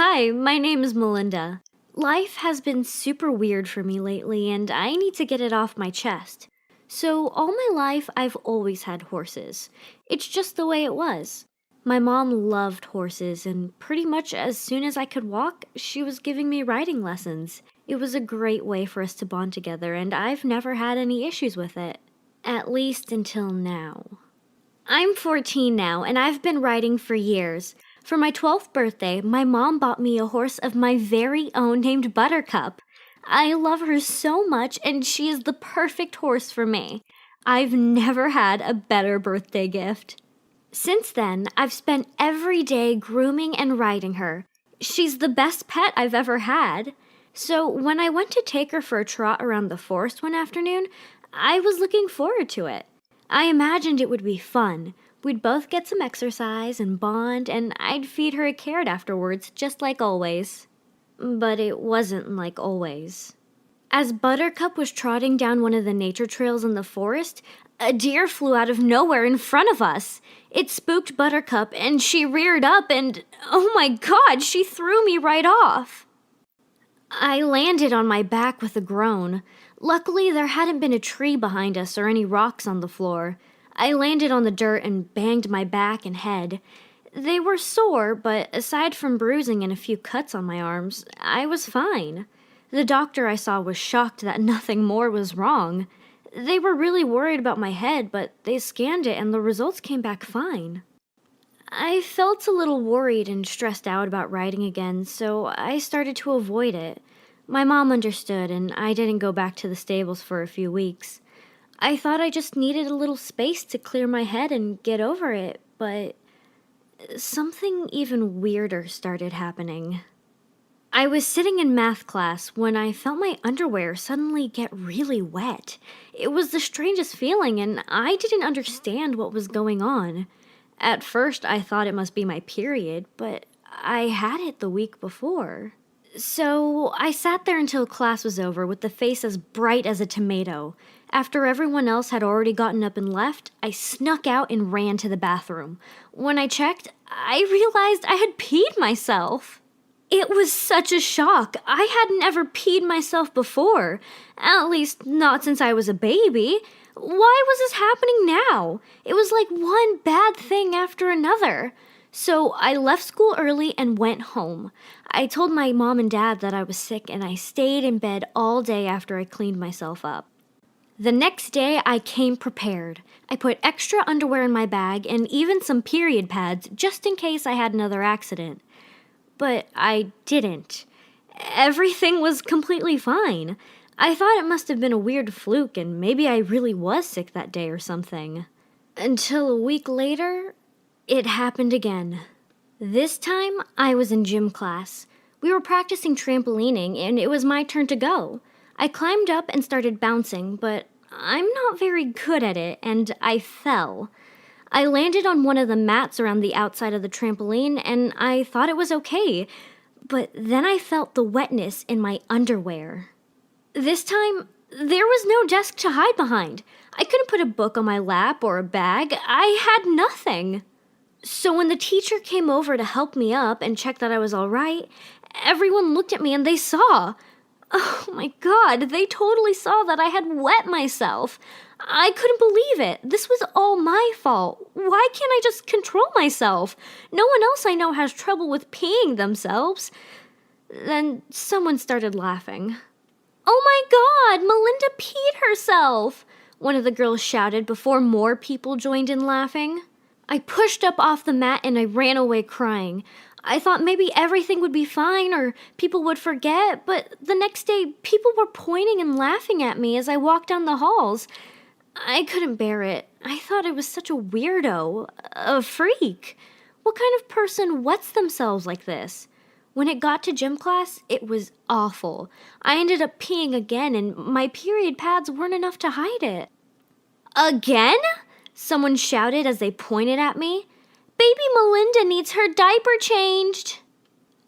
Hi, my name is Melinda. Life has been super weird for me lately, and I need to get it off my chest. So, all my life, I've always had horses. It's just the way it was. My mom loved horses, and pretty much as soon as I could walk, she was giving me riding lessons. It was a great way for us to bond together, and I've never had any issues with it. At least until now. I'm 14 now, and I've been riding for years. For my 12th birthday, my mom bought me a horse of my very own named Buttercup. I love her so much, and she is the perfect horse for me. I've never had a better birthday gift. Since then, I've spent every day grooming and riding her. She's the best pet I've ever had. So, when I went to take her for a trot around the forest one afternoon, I was looking forward to it. I imagined it would be fun. We'd both get some exercise and bond, and I'd feed her a carrot afterwards, just like always. But it wasn't like always. As Buttercup was trotting down one of the nature trails in the forest, a deer flew out of nowhere in front of us. It spooked Buttercup, and she reared up, and oh my god, she threw me right off. I landed on my back with a groan. Luckily, there hadn't been a tree behind us or any rocks on the floor. I landed on the dirt and banged my back and head. They were sore, but aside from bruising and a few cuts on my arms, I was fine. The doctor I saw was shocked that nothing more was wrong. They were really worried about my head, but they scanned it and the results came back fine. I felt a little worried and stressed out about riding again, so I started to avoid it. My mom understood, and I didn't go back to the stables for a few weeks. I thought I just needed a little space to clear my head and get over it, but something even weirder started happening. I was sitting in math class when I felt my underwear suddenly get really wet. It was the strangest feeling, and I didn't understand what was going on. At first, I thought it must be my period, but I had it the week before. So I sat there until class was over with the face as bright as a tomato. After everyone else had already gotten up and left, I snuck out and ran to the bathroom. When I checked, I realized I had peed myself. It was such a shock. I hadn't ever peed myself before. At least, not since I was a baby. Why was this happening now? It was like one bad thing after another. So I left school early and went home. I told my mom and dad that I was sick, and I stayed in bed all day after I cleaned myself up. The next day, I came prepared. I put extra underwear in my bag and even some period pads just in case I had another accident. But I didn't. Everything was completely fine. I thought it must have been a weird fluke and maybe I really was sick that day or something. Until a week later, it happened again. This time, I was in gym class. We were practicing trampolining and it was my turn to go. I climbed up and started bouncing, but I'm not very good at it and I fell. I landed on one of the mats around the outside of the trampoline and I thought it was okay, but then I felt the wetness in my underwear. This time, there was no desk to hide behind. I couldn't put a book on my lap or a bag. I had nothing. So when the teacher came over to help me up and check that I was all right, everyone looked at me and they saw. Oh my god, they totally saw that I had wet myself. I couldn't believe it. This was all my fault. Why can't I just control myself? No one else I know has trouble with peeing themselves. Then someone started laughing. Oh my god, Melinda peed herself! One of the girls shouted before more people joined in laughing. I pushed up off the mat and I ran away crying. I thought maybe everything would be fine or people would forget, but the next day people were pointing and laughing at me as I walked down the halls. I couldn't bear it. I thought I was such a weirdo, a freak. What kind of person wets themselves like this? When it got to gym class, it was awful. I ended up peeing again and my period pads weren't enough to hide it. Again? Someone shouted as they pointed at me. Baby Melinda needs her diaper changed.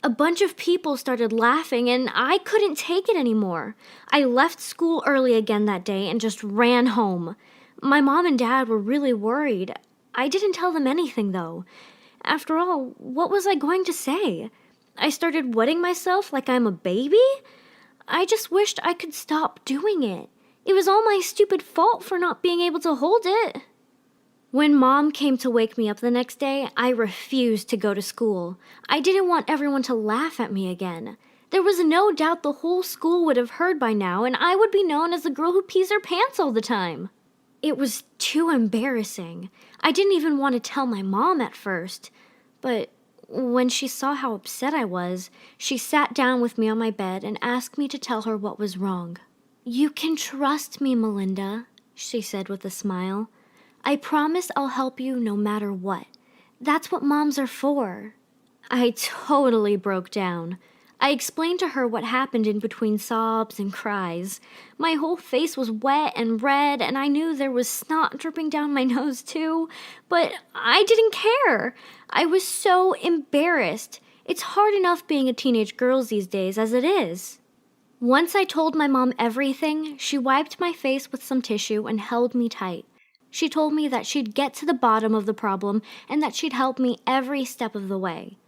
A bunch of people started laughing and I couldn't take it anymore. I left school early again that day and just ran home. My mom and dad were really worried. I didn't tell them anything though. After all, what was I going to say? I started wetting myself like I'm a baby. I just wished I could stop doing it. It was all my stupid fault for not being able to hold it. When Mom came to wake me up the next day, I refused to go to school. I didn't want everyone to laugh at me again. There was no doubt the whole school would have heard by now, and I would be known as the girl who pees her pants all the time. It was too embarrassing. I didn't even want to tell my mom at first. But when she saw how upset I was, she sat down with me on my bed and asked me to tell her what was wrong. "You can trust me, Melinda," she said with a smile. "I promise I'll help you no matter what. That's what moms are for." I totally broke down. I explained to her what happened in between sobs and cries. My whole face was wet and red, and I knew there was snot dripping down my nose too, but I didn't care. I was so embarrassed. It's hard enough being a teenage girl these days as it is. Once I told my mom everything, she wiped my face with some tissue and held me tight. She told me that she'd get to the bottom of the problem and that she'd help me every step of the way.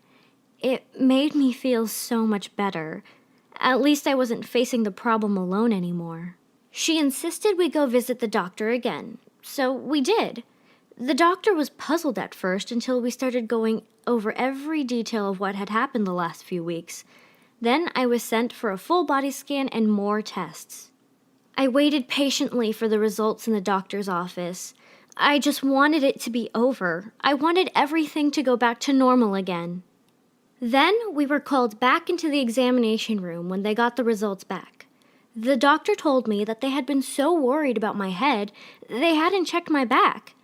It made me feel so much better. At least I wasn't facing the problem alone anymore. She insisted we go visit the doctor again, so we did. The doctor was puzzled at first until we started going over every detail of what had happened the last few weeks. Then I was sent for a full body scan and more tests. I waited patiently for the results in the doctor's office. I just wanted it to be over. I wanted everything to go back to normal again. Then we were called back into the examination room when they got the results back. The doctor told me that they had been so worried about my head, they hadn't checked my back.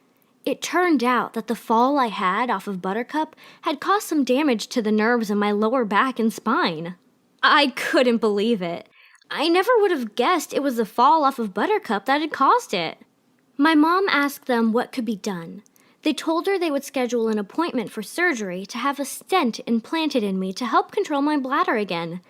It turned out that the fall I had off of Buttercup had caused some damage to the nerves in my lower back and spine. I couldn't believe it. I never would have guessed it was the fall off of Buttercup that had caused it. My mom asked them what could be done. They told her they would schedule an appointment for surgery to have a stent implanted in me to help control my bladder again.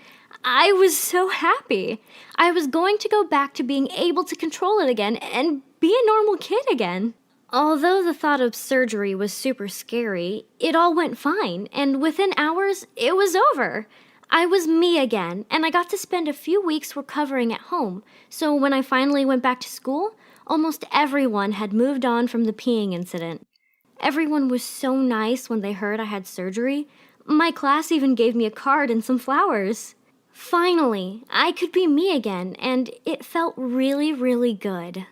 I was so happy. I was going to go back to being able to control it again and be a normal kid again. Although the thought of surgery was super scary, it all went fine, and within hours, it was over. I was me again, and I got to spend a few weeks recovering at home, so when I finally went back to school, almost everyone had moved on from the peeing incident. Everyone was so nice when they heard I had surgery. My class even gave me a card and some flowers. Finally, I could be me again, and it felt really, really good.